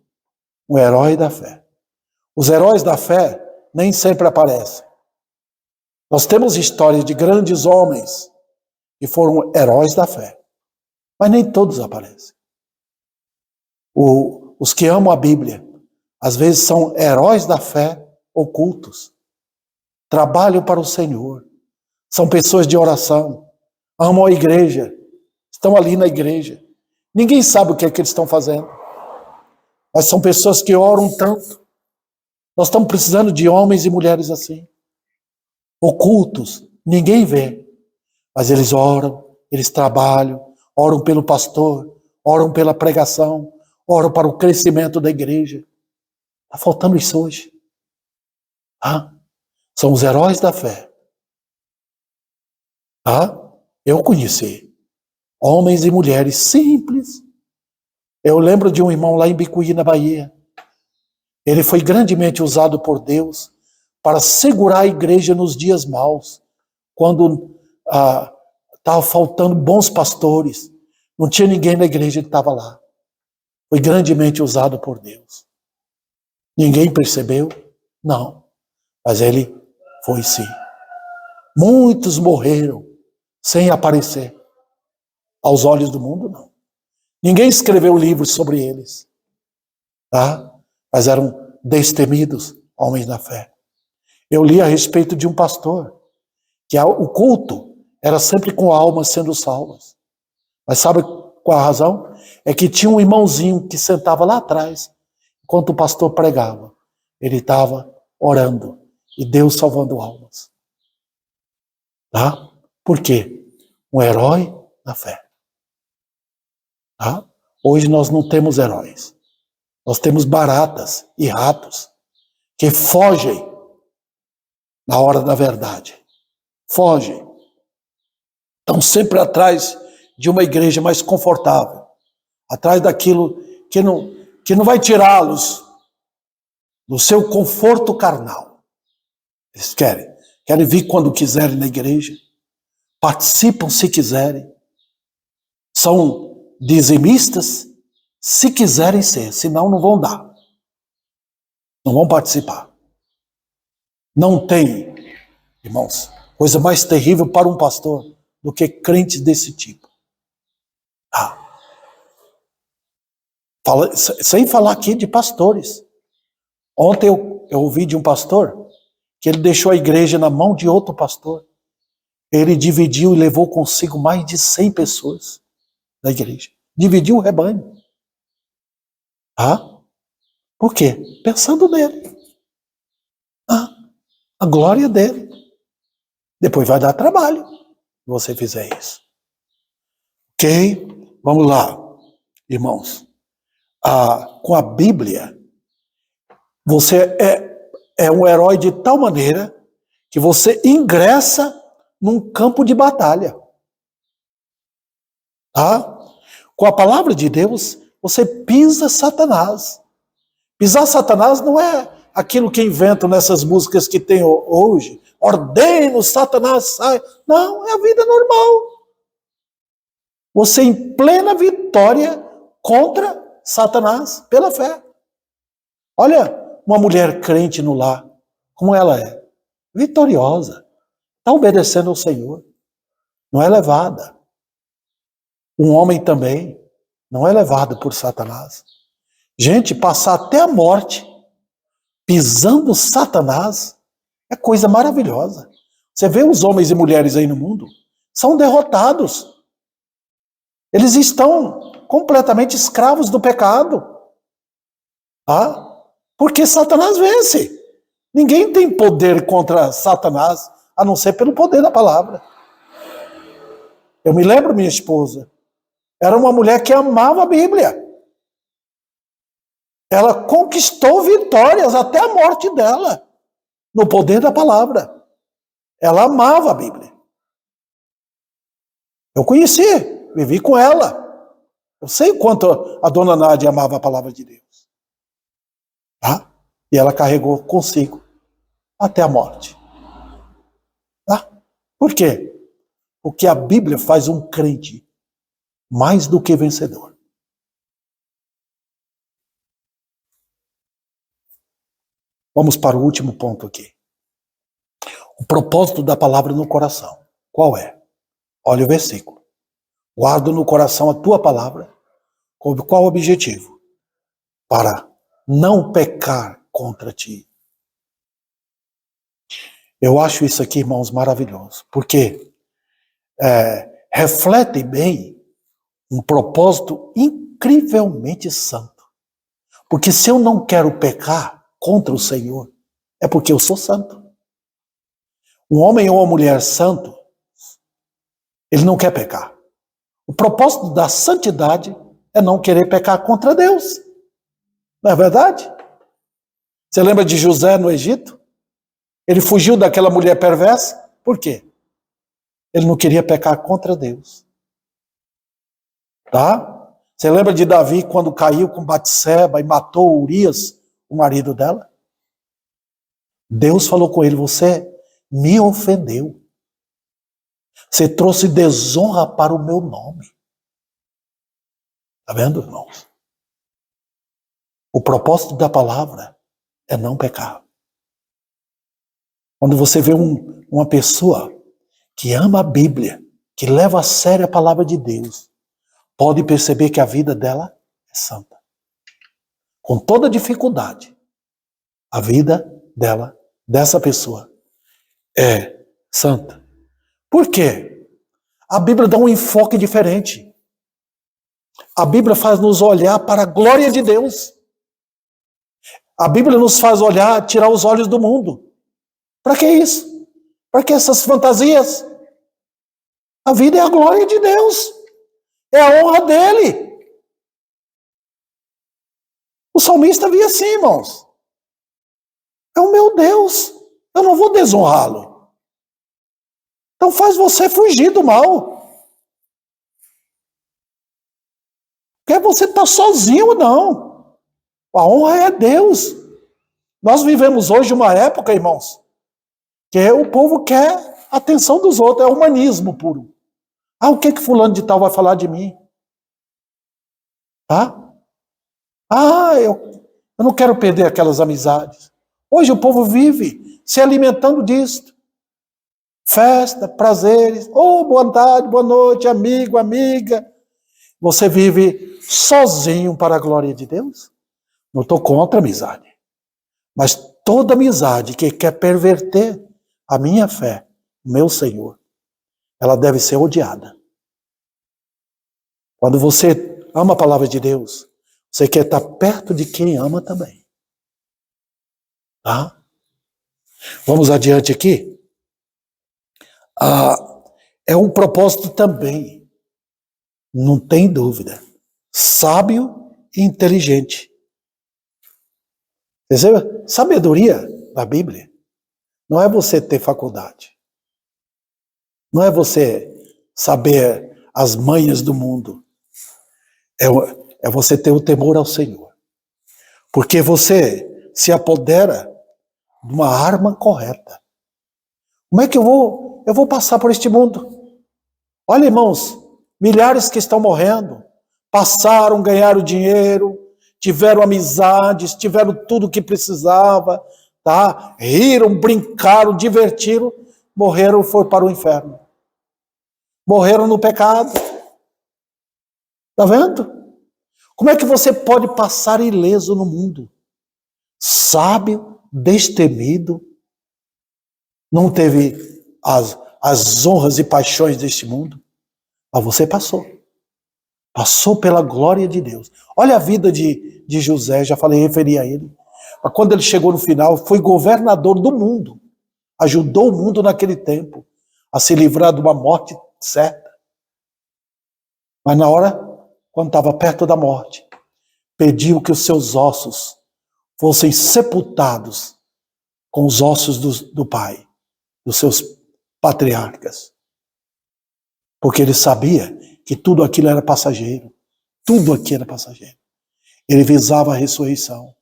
S1: um herói da fé. Os heróis da fé nem sempre aparecem. Nós temos histórias de grandes homens que foram heróis da fé. Mas nem todos aparecem. Os que amam a Bíblia, às vezes são heróis da fé ocultos. Trabalham para o Senhor. São pessoas de oração. Amam a igreja. Estão ali na igreja. Ninguém sabe o que é que eles estão fazendo. Mas são pessoas que oram tanto. Nós estamos precisando de homens e mulheres assim. Ocultos. Ninguém vê. Mas eles oram, eles trabalham, oram pelo pastor, oram pela pregação, oram para o crescimento da igreja. Está faltando isso hoje. São os heróis da fé. Eu conheci homens e mulheres simples. Eu lembro de um irmão lá em Bicuí, na Bahia. Ele foi grandemente usado por Deus para segurar a igreja nos dias maus, quando estava faltando bons pastores. Não tinha ninguém na igreja, ele estava lá. Foi grandemente usado por Deus. Ninguém percebeu? Não. Mas ele foi sim. Muitos morreram sem aparecer. Aos olhos do mundo, não. Ninguém escreveu livros sobre eles. Mas eram destemidos homens da fé. Eu li a respeito de um pastor, que o culto era sempre com almas sendo salvas. Mas sabe qual a razão? É que tinha um irmãozinho que sentava lá atrás, enquanto o pastor pregava. Ele estava orando e Deus salvando almas. Por quê? Um herói na fé. Hoje nós não temos heróis. Nós temos baratas e ratos que fogem na hora da verdade. Fogem. Estão sempre atrás de uma igreja mais confortável. Atrás daquilo que não vai tirá-los do seu conforto carnal. Eles querem vir quando quiserem na igreja. Participam se quiserem. São dizimistas se quiserem ser, senão não vão dar. Não vão participar. Não tem, irmãos, coisa mais terrível para um pastor do que crentes desse tipo. Sem falar aqui de pastores. Ontem eu ouvi de um pastor que ele deixou a igreja na mão de outro pastor. Ele dividiu e levou consigo mais de 100 pessoas da igreja. Dividiu o rebanho. Por quê? Pensando nele. A glória dele. Depois vai dar trabalho se você fizer isso. Ok? Vamos lá, irmãos. Com a Bíblia, você é um herói de tal maneira que você ingressa num campo de batalha. Com a palavra de Deus, você pisa Satanás. Pisar Satanás não é aquilo que inventam nessas músicas que tem hoje. Ordeno, Satanás, sai. Não, é a vida normal. Você em plena vitória contra Satanás pela fé. Olha uma mulher crente no lar, como ela é. Vitoriosa. Está obedecendo ao Senhor. Não é levada. Um homem também não é levado por Satanás. Gente, passar até a morte pisando Satanás é coisa maravilhosa. Você vê os homens e mulheres aí no mundo, são derrotados. Eles estão completamente escravos do pecado. Ah, porque Satanás vence. Ninguém tem poder contra Satanás, a não ser pelo poder da palavra. Eu me lembro, minha esposa, era uma mulher que amava a Bíblia. Ela conquistou vitórias até a morte dela, no poder da palavra. Ela amava a Bíblia. Eu conheci, vivi com ela. Eu sei o quanto a dona Nádia amava a palavra de Deus. Tá? E ela carregou consigo até a morte. Tá? Por quê? Porque a Bíblia faz um crente mais do que vencedor. Vamos para o último ponto aqui. O propósito da palavra no coração. Qual é? Olha o versículo. Guardo no coração a tua palavra. Qual o objetivo? Para não pecar contra ti. Eu acho isso aqui, irmãos, maravilhoso. Porque reflete bem um propósito incrivelmente santo. Porque se eu não quero pecar contra o Senhor, é porque eu sou santo. Um homem ou uma mulher santo, ele não quer pecar. O propósito da santidade é não querer pecar contra Deus. Não é verdade? Você lembra de José no Egito? Ele fugiu daquela mulher perversa. Por quê? Ele não queria pecar contra Deus. Tá? Você lembra de Davi quando caiu com Batseba e matou Urias, o marido dela? Deus falou com ele: você me ofendeu. Você trouxe desonra para o meu nome. Está vendo, irmãos? O propósito da palavra é não pecar. Quando você vê uma pessoa que ama a Bíblia, que leva a sério a palavra de Deus, pode perceber que a vida dela é santa. Com toda dificuldade, a vida dela, dessa pessoa, é santa. Por quê? A Bíblia dá um enfoque diferente. A Bíblia faz nos olhar para a glória de Deus. A Bíblia nos faz olhar, tirar os olhos do mundo. Para que isso? Para que essas fantasias? A vida é a glória de Deus. É a honra dele. O salmista via assim, irmãos. É o meu Deus. Eu não vou desonrá-lo. Então faz você fugir do mal. Porque você está sozinho, não. A honra é Deus. Nós vivemos hoje uma época, irmãos, que o povo quer a atenção dos outros. É humanismo puro. Ah, o que fulano de tal vai falar de mim? Tá? Ah, eu não quero perder aquelas amizades. Hoje o povo vive se alimentando disso. Festa, prazeres. Oh, boa tarde, boa noite, amigo, amiga. Você vive sozinho para a glória de Deus? Não estou contra a amizade. Mas toda amizade que quer perverter a minha fé, meu Senhor, ela deve ser odiada. Quando você ama a palavra de Deus, você quer estar perto de quem ama também. Tá? Vamos adiante aqui. É um propósito também, não tem dúvida, sábio e inteligente. Percebe? Sabedoria da Bíblia não é você ter faculdade. Não é você saber as manhas do mundo. É você ter o temor ao Senhor. Porque você se apodera de uma arma correta. Como é que eu vou passar por este mundo? Olha, irmãos, milhares que estão morrendo, passaram, ganharam dinheiro, tiveram amizades, tiveram tudo o que precisava, tá? Riram, brincaram, divertiram, morreram e foram para o inferno. Morreram no pecado. Tá vendo? Como é que você pode passar ileso no mundo? Sábio, destemido, não teve as honras e paixões deste mundo, mas você passou. Passou pela glória de Deus. Olha a vida de de José, já falei, referi a ele. Mas quando ele chegou no final, foi governador do mundo. Ajudou o mundo naquele tempo a se livrar de uma morte certa. Mas na hora, quando estava perto da morte, pediu que os seus ossos fossem sepultados com os ossos do pai, dos seus patriarcas. Porque ele sabia que tudo aquilo era passageiro. Tudo aquilo era passageiro. Ele visava a ressurreição.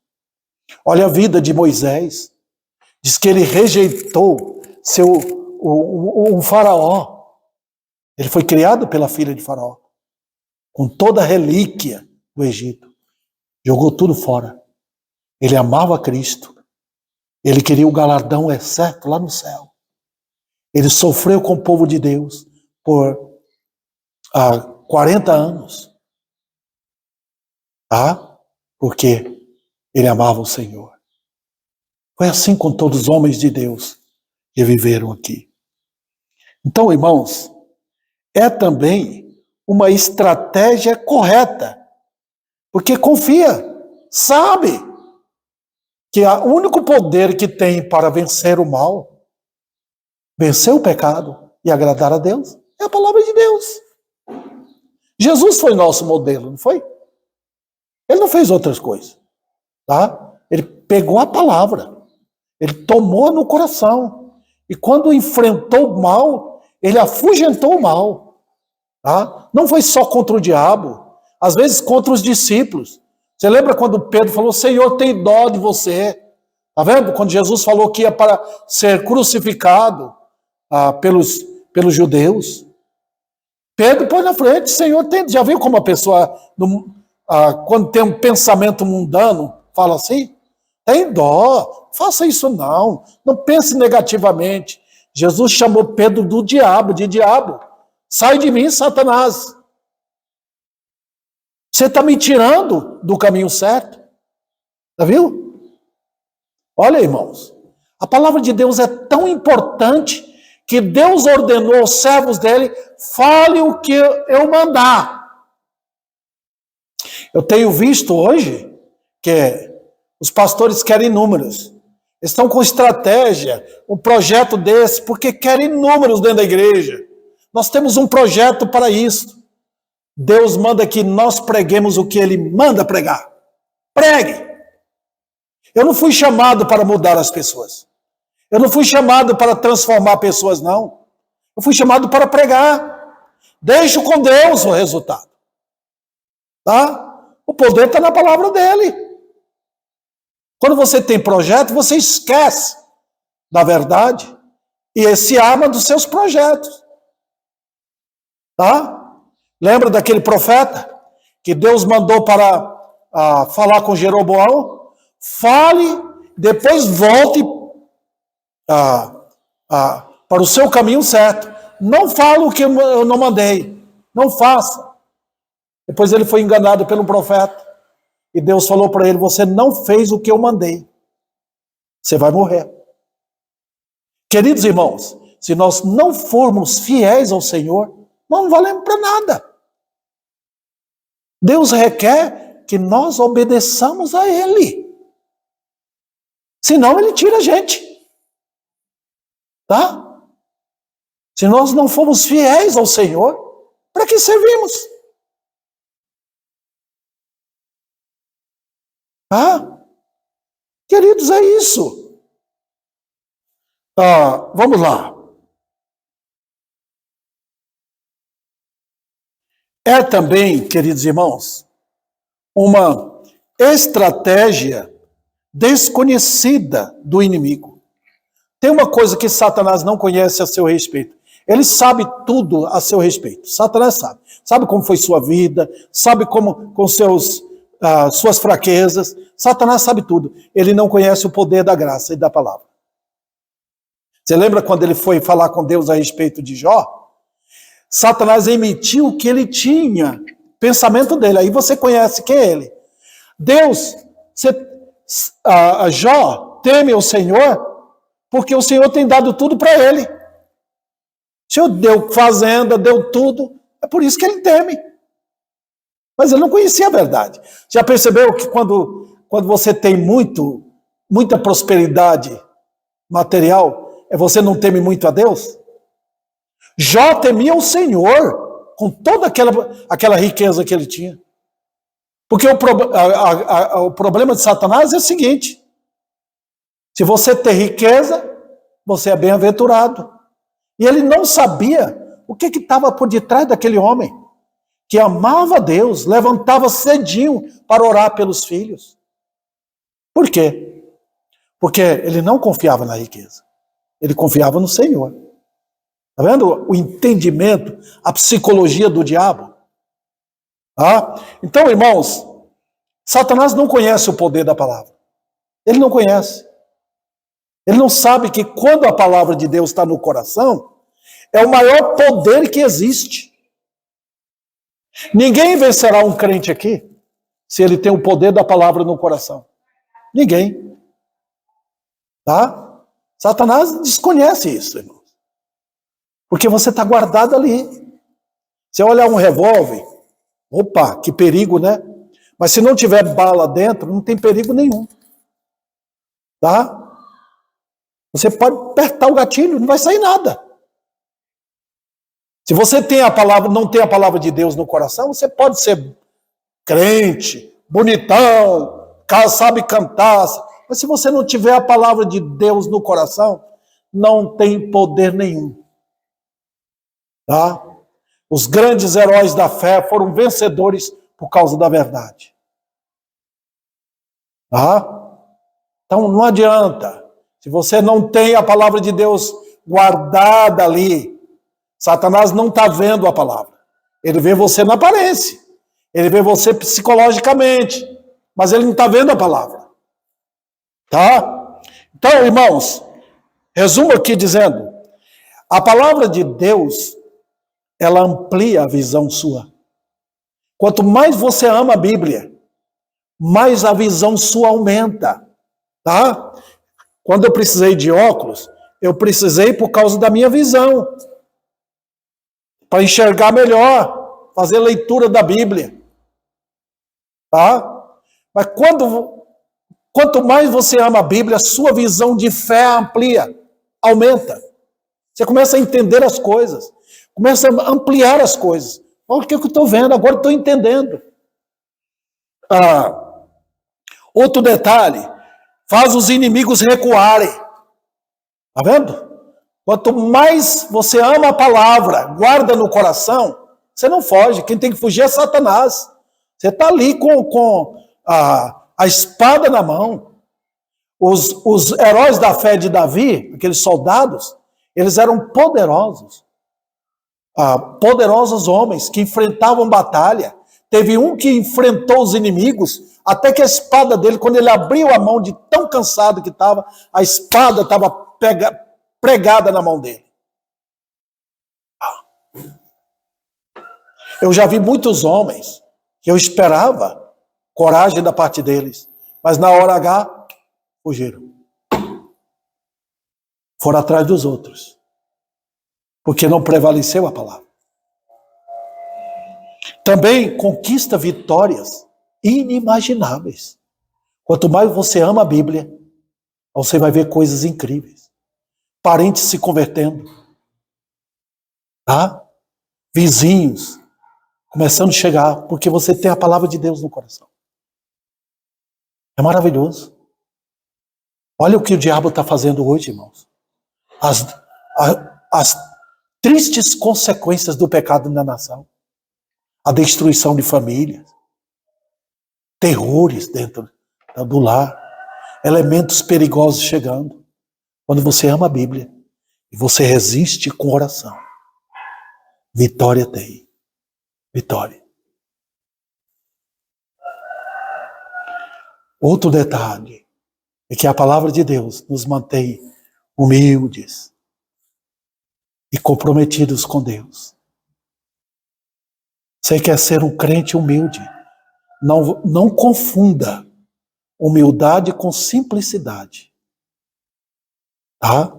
S1: Olha a vida de Moisés. Diz que ele rejeitou um faraó. Ele foi criado pela filha de faraó. Com toda a relíquia do Egito. Jogou tudo fora. Ele amava Cristo. Ele queria o galardão certo lá no céu. Ele sofreu com o povo de Deus por 40 anos. Porque ele amava o Senhor. Foi assim com todos os homens de Deus que viveram aqui. Então, irmãos, é também uma estratégia correta. Porque confia, sabe que o único poder que tem para vencer o mal, vencer o pecado e agradar a Deus, é a palavra de Deus. Jesus foi nosso modelo, não foi? Ele não fez outras coisas, tá? Ele pegou a palavra, ele tomou no coração, e quando enfrentou o mal, ele afugentou o mal, tá? Não foi só contra o diabo, às vezes contra os discípulos. Você lembra quando Pedro falou, Senhor, tem dó de você? Tá vendo? Quando Jesus falou que ia para ser crucificado pelos judeus. Pedro põe na frente, Senhor, já viu como a pessoa, quando tem um pensamento mundano, fala assim? Tem dó, faça isso não pense negativamente. Jesus chamou Pedro de diabo. Sai de mim, Satanás. Você está me tirando do caminho certo. Já viu? Olha, irmãos, a palavra de Deus é tão importante que Deus ordenou aos servos dele, fale o que eu mandar. Eu tenho visto hoje que os pastores querem números. Estão com estratégia, um projeto desse, porque querem números dentro da igreja. Nós temos um projeto para isso. Deus manda que nós preguemos o que Ele manda pregar. Pregue! Eu não fui chamado para mudar as pessoas. Eu não fui chamado para transformar pessoas, não. Eu fui chamado para pregar. Deixo com Deus o resultado. Tá? O poder está na palavra dele. Quando você tem projeto, você esquece da verdade e se arma dos seus projetos. Tá? Lembra daquele profeta que Deus mandou para falar com Jeroboão? Fale, depois volte para o seu caminho certo. Não fale o que eu não mandei. Não faça. Depois ele foi enganado pelo profeta. E Deus falou para ele, você não fez o que eu mandei. Você vai morrer. Queridos irmãos, se nós não formos fiéis ao Senhor, nós não valemos para nada. Deus requer que nós obedeçamos a Ele. Senão Ele tira a gente. Tá? Se nós não formos fiéis ao Senhor, para que servimos? Queridos, é isso. Vamos lá. É também, queridos irmãos, uma estratégia desconhecida do inimigo. Tem uma coisa que Satanás não conhece a seu respeito. Ele sabe tudo a seu respeito. Satanás sabe. Sabe como foi sua vida, sabe como com suas fraquezas. Satanás sabe tudo. Ele não conhece o poder da graça e da palavra. Você lembra quando ele foi falar com Deus a respeito de Jó? Satanás emitiu o que ele tinha, pensamento dele. Aí você conhece quem é ele. Deus, Jó teme o Senhor porque o Senhor tem dado tudo para ele. O Senhor deu fazenda, deu tudo. É por isso que ele teme. Mas ele não conhecia a verdade. Já percebeu que quando você tem muita prosperidade material, você não teme muito a Deus? Jó temia o Senhor com toda aquela riqueza que ele tinha. Porque o problema de Satanás é o seguinte: se você tem riqueza, você é bem-aventurado. E ele não sabia o que estava por detrás daquele homem, que amava Deus, levantava cedinho para orar pelos filhos. Por quê? Porque ele não confiava na riqueza. Ele confiava no Senhor. Está vendo o entendimento, a psicologia do diabo? Então, irmãos, Satanás não conhece o poder da palavra. Ele não conhece. Ele não sabe que quando a palavra de Deus está no coração, é o maior poder que existe. Ninguém vencerá um crente aqui se ele tem o poder da palavra no coração. Ninguém. Tá? Satanás desconhece isso, irmãos. Porque você está guardado ali. Você olha um revólver, opa, que perigo, né? Mas se não tiver bala dentro, não tem perigo nenhum. Tá? Você pode apertar o gatilho, não vai sair nada. Se você tem a palavra, não tem a palavra de Deus no coração, você pode ser crente, bonitão, sabe cantar, mas se você não tiver a palavra de Deus no coração, não tem poder nenhum. Tá? Os grandes heróis da fé foram vencedores por causa da verdade. Tá? Então não adianta. Se você não tem a palavra de Deus guardada ali, Satanás não está vendo a palavra. Ele vê você na aparência. Ele vê você psicologicamente. Mas ele não está vendo a palavra. Tá? Então, irmãos, resumo aqui dizendo, a palavra de Deus, ela amplia a visão sua. Quanto mais você ama a Bíblia, mais a visão sua aumenta. Tá? Quando eu precisei de óculos, eu precisei por causa da minha visão. Para enxergar melhor, fazer leitura da Bíblia. Tá? Mas quanto mais você ama a Bíblia, a sua visão de fé amplia, aumenta. Você começa a entender as coisas, começa a ampliar as coisas. Olha o que eu estou vendo, agora estou entendendo. Outro detalhe, faz os inimigos recuarem. Está vendo? Quanto mais você ama a palavra, guarda no coração, você não foge. Quem tem que fugir é Satanás. Você está ali com a espada na mão. Os heróis da fé de Davi, aqueles soldados, eles eram poderosos. Poderosos homens que enfrentavam batalha. Teve um que enfrentou os inimigos, até que a espada dele, quando ele abriu a mão de tão cansado que estava, a espada estava pregada na mão dele. Eu já vi muitos homens que eu esperava coragem da parte deles, mas na hora H, fugiram. Foram atrás dos outros, porque não prevaleceu a palavra. Também conquista vitórias inimagináveis. Quanto mais você ama a Bíblia, você vai ver coisas incríveis. Parentes se convertendo. Tá? Vizinhos começando a chegar, porque você tem a palavra de Deus no coração. É maravilhoso. Olha o que o diabo está fazendo hoje, irmãos. As tristes consequências do pecado na nação. A destruição de famílias. Terrores dentro do lar. Elementos perigosos chegando. Quando você ama a Bíblia e você resiste com oração, vitória tem. Vitória. Outro detalhe é que a palavra de Deus nos mantém humildes e comprometidos com Deus. Você quer ser um crente humilde? Não confunda humildade com simplicidade. Tá?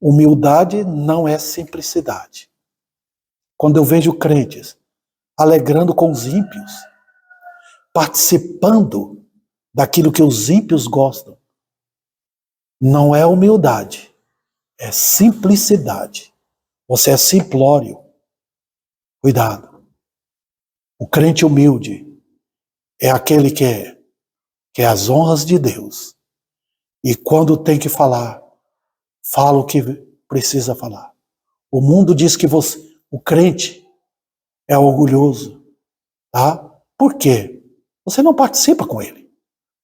S1: Humildade não é simplicidade. Quando eu vejo crentes alegrando com os ímpios, participando daquilo que os ímpios gostam. Não é humildade, é simplicidade. Você é simplório. Cuidado. O crente humilde é aquele que quer as honras de Deus. E quando tem que falar, fala o que precisa falar. O mundo diz que o crente é orgulhoso, tá? Por quê? Você não participa com ele.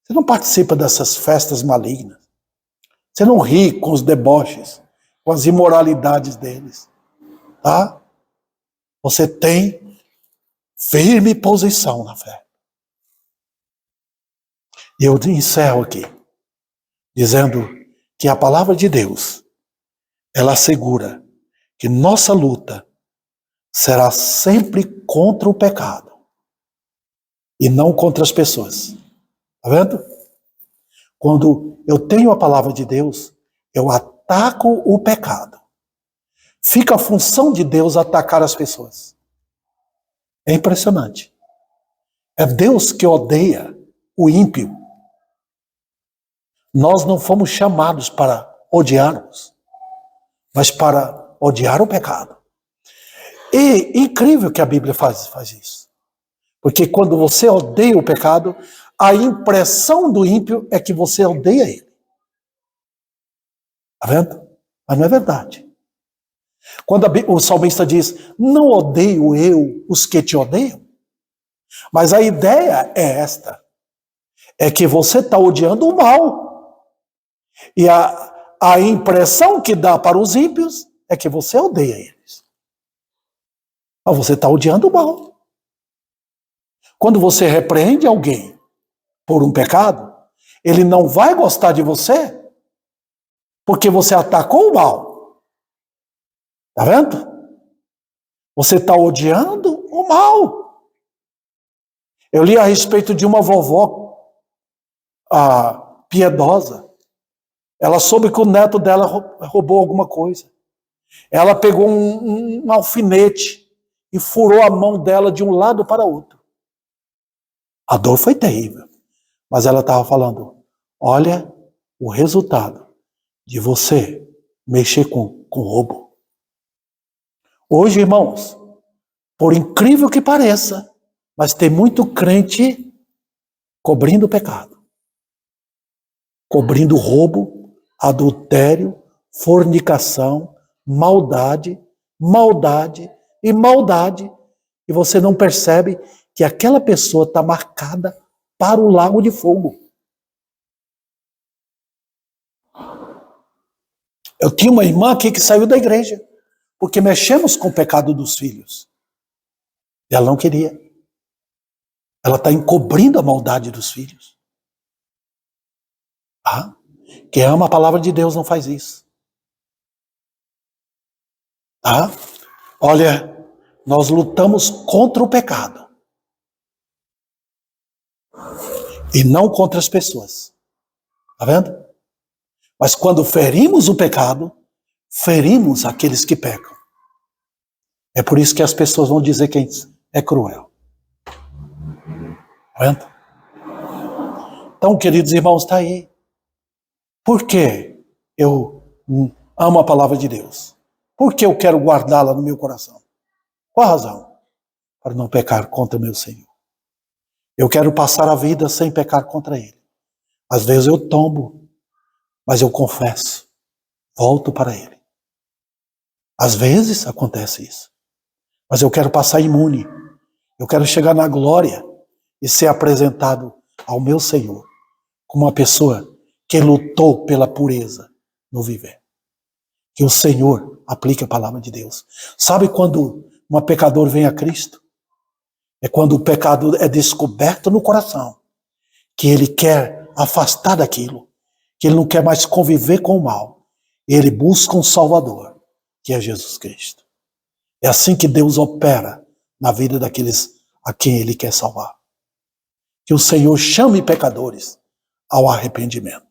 S1: Você não participa dessas festas malignas. Você não ri com os deboches, com as imoralidades deles, tá? Você tem firme posição na fé. E eu encerro aqui, dizendo que a palavra de Deus, ela assegura que nossa luta será sempre contra o pecado e não contra as pessoas. Tá vendo? Quando eu tenho a palavra de Deus, eu ataco o pecado. Fica a função de Deus atacar as pessoas. É impressionante. É Deus que odeia o ímpio. Nós não fomos chamados para odiarmos, mas para odiar o pecado. E incrível que a Bíblia faz isso. Porque quando você odeia o pecado, a impressão do ímpio é que você odeia ele. Está vendo? Mas não é verdade. Quando o salmista diz, não odeio eu os que te odeiam, mas a ideia é esta, é que você está odiando o mal. E a impressão que dá para os ímpios é que você odeia eles. Mas você está odiando o mal. Quando você repreende alguém por um pecado, ele não vai gostar de você porque você atacou o mal. Está vendo? Você está odiando o mal. Eu li a respeito de uma vovó piedosa. Ela soube que o neto dela roubou alguma coisa. Ela pegou um alfinete e furou a mão dela de um lado para o outro. A dor foi terrível. Mas ela estava falando, olha o resultado de você mexer com roubo. Hoje, irmãos, por incrível que pareça, mas tem muito crente cobrindo o pecado. Cobrindo roubo, adultério, fornicação, maldade, maldade e maldade. E você não percebe que aquela pessoa está marcada para o lago de fogo. Eu tinha uma irmã aqui que saiu da igreja, porque mexemos com o pecado dos filhos. E ela não queria. Ela está encobrindo a maldade dos filhos. Quem ama a palavra de Deus não faz isso. Olha, nós lutamos contra o pecado. E não contra as pessoas. Está vendo? Mas quando ferimos o pecado, ferimos aqueles que pecam. É por isso que as pessoas vão dizer que é cruel. Está vendo? Então, queridos irmãos, está aí. Por que eu amo a palavra de Deus? Por que eu quero guardá-la no meu coração? Qual a razão? Para não pecar contra meu Senhor. Eu quero passar a vida sem pecar contra Ele. Às vezes eu tombo, mas eu confesso, volto para Ele. Às vezes acontece isso. Mas eu quero passar imune. Eu quero chegar na glória e ser apresentado ao meu Senhor como uma pessoa que lutou pela pureza no viver. Que o Senhor aplique a palavra de Deus. Sabe quando um pecador vem a Cristo? É quando o pecado é descoberto no coração, que ele quer afastar daquilo, que ele não quer mais conviver com o mal. Ele busca um Salvador, que é Jesus Cristo. É assim que Deus opera na vida daqueles a quem Ele quer salvar. Que o Senhor chame pecadores ao arrependimento.